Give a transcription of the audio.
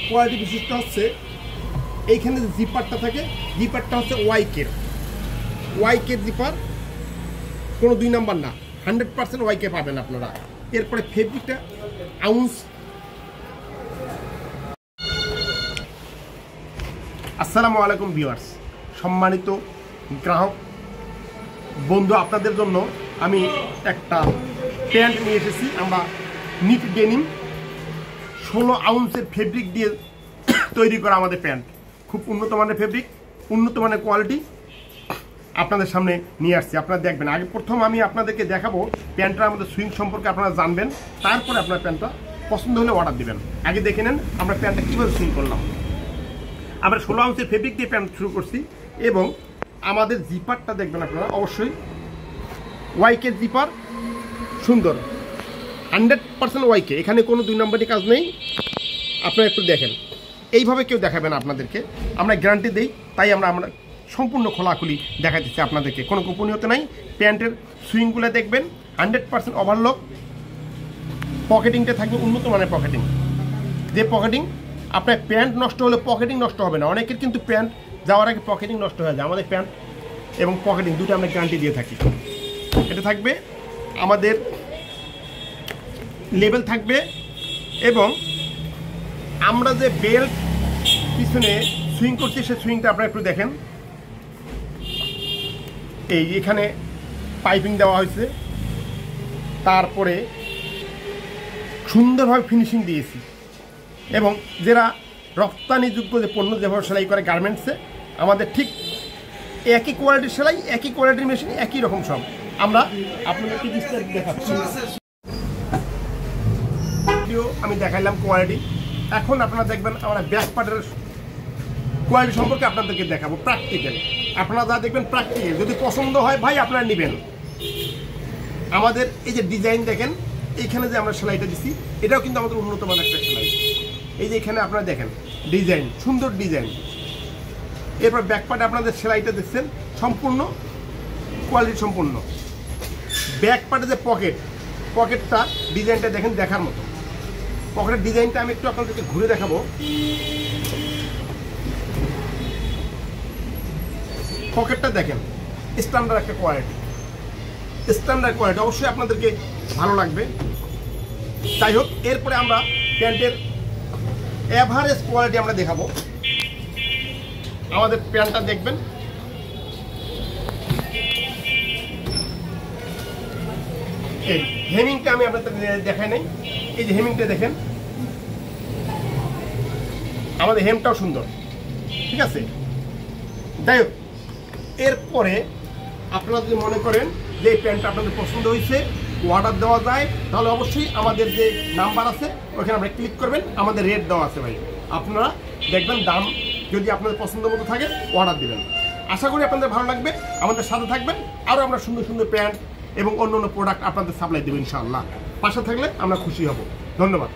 Quality বিশিষ্ট হচ্ছে এইখানে যে জিপারটা থাকে, জিপারটা হচ্ছে ওয়াইকের জিপার, কোনো 2 নাম্বার না, 100% ওয়াইকে পাবেন আপনারা। এরপরে ফেব্রিকটা আউন্স। আসসালামু আলাইকুম ভিউয়ার্স, সম্মানিত গ্রাহক বন্ধু, আপনাদের জন্য আমি একটা প্যান্ট নিয়ে এসেছি। আমরা নিট ডেনিম 16 আউন্সের ফেব্রিক দিয়ে তৈরি করা আমাদের প্যান্ট, খুব উন্নত মানের ফেব্রিক, উন্নত মানের কোয়ালিটি আপনাদের সামনে নিয়ে আসছি। আপনারা দেখবেন। আগে প্রথম আমি আপনাদেরকে দেখাবো প্যান্টটা, আমাদের সুইং সম্পর্কে আপনারা জানবেন, তারপরে আপনার প্যান্টটা পছন্দ হলে অর্ডার দেবেন। আগে দেখে নেন আমরা প্যান্টটা কীভাবে সুইং করলাম। আমরা 16 আউন্সের ফেব্রিক দিয়ে প্যান্ট শুরু করছি এবং আমাদের জিপারটা দেখবেন আপনারা অবশ্যই ওয়াইকের জিপার, সুন্দর 100% ওয়াইকে, এখানে কোনো 2 নম্বরই কাজ নেই। আপনারা একটু দেখেন, এইভাবে কেউ দেখাবে না আপনাদেরকে, আমরা গ্যারান্টি দিই, তাই আমরা সম্পূর্ণ খোলাখুলি দেখাচ্ছি আপনাদেরকে, কোনো গোপনীয়তা নাই। প্যান্টের সুইংগুলো দেখবেন 100% ওভারলক, পকেটিংটা থাকবে উন্নত মানের পকেটিং, যে পকেটিং আপনার প্যান্ট নষ্ট হলে পকেটিং নষ্ট হবে না। অনেকের কিন্তু প্যান্ট যাওয়ার আগে পকেটিং নষ্ট হয়ে যায়, আমাদের প্যান্ট এবং পকেটিং দুটো আমরা গ্যারান্টি দিয়ে থাকি। এটা থাকবে আমাদের লেবেল থাকবে এবং আমরা যে বেল্ট পিছনে সুইং করছি সে সুইংটা আপনারা একটু দেখেন। এই এখানে পাইপিং দেওয়া হয়েছে, তারপরে সুন্দরভাবে ফিনিশিং দিয়েছি এবং যারা রপ্তানিযোগ্য যে পণ্য যেভাবে সেলাই করে গার্মেন্টসে, আমাদের ঠিক একই কোয়ালিটির সেলাই, একই কোয়ালিটির মেশিন, একই রকম সব। আমরা আপনাদেরকে বিস্তারিত দেখাচ্ছি। আমি দেখাইলাম কোয়ালিটি, এখন আপনারা দেখবেন আমরা ব্যাক পার্টের কোয়ালিটি সম্পর্কে আপনাদেরকে দেখাবো প্র্যাকটিক্যাল। আপনারা যা দেখবেন প্র্যাকটিক্যাল, যদি পছন্দ হয় ভাই আপনারা নেবেন। আমাদের এই যে ডিজাইন দেখেন, এইখানে যে আমরা সেলাইটা দিচ্ছি এটাও কিন্তু আমাদের উন্নত মানের একটা সেলাই। এই যে এখানে আপনারা দেখেন ডিজাইন, সুন্দর ডিজাইন। এরপর ব্যাক পার্টে আপনাদের সেলাইটা দেখছেন সম্পূর্ণ কোয়ালিটি সম্পূর্ণ। ব্যাক পার্টে যে পকেটটা ডিজাইনটা দেখেন দেখার মতো। পকেটের ডিজাইনটা আমি একটু আপনাদেরকে ঘুরে দেখাবো। পকেটটা দেখেন স্ট্যান্ডার্ড একটা কোয়ালিটি, স্ট্যান্ডার্ড কোয়ালিটি, অবশ্যই আপনাদেরকে ভালো লাগবে। যাই হোক, এরপরে আমরা প্যান্টের এভারেজ কোয়ালিটি আমরা দেখাবো। আমাদের প্যান্টটা দেখবেন, এই হেমিংটা আমি আপনাদের দেখাই নাই। এই যে হেমিংটা দেখেন, আমাদের হেমটাও সুন্দর, ঠিক আছে। যাই হোক, এরপরে আপনারা যদি মনে করেন যে এই প্যান্টটা আপনাদের পছন্দ হয়েছে, অর্ডার দেওয়া যায়, তাহলে অবশ্যই আমাদের যে নাম্বার আছে ওইখানে আপনারা ক্লিক করবেন, আমাদের রেট দেওয়া আছে ভাই। আপনারা দেখবেন, দাম যদি আপনাদের পছন্দ মতো থাকে অর্ডার দেবেন। আশা করি আপনাদের ভালো লাগবে, আমাদের সাথে থাকবেন। আরও আমরা সুন্দর সুন্দর প্যান্ট এবং অন্য অন্য প্রোডাক্ট আপনাদের সাপ্লাই দেবো ইনশাআল্লাহ। পাশে থাকলে আমরা খুশি হব। ধন্যবাদ।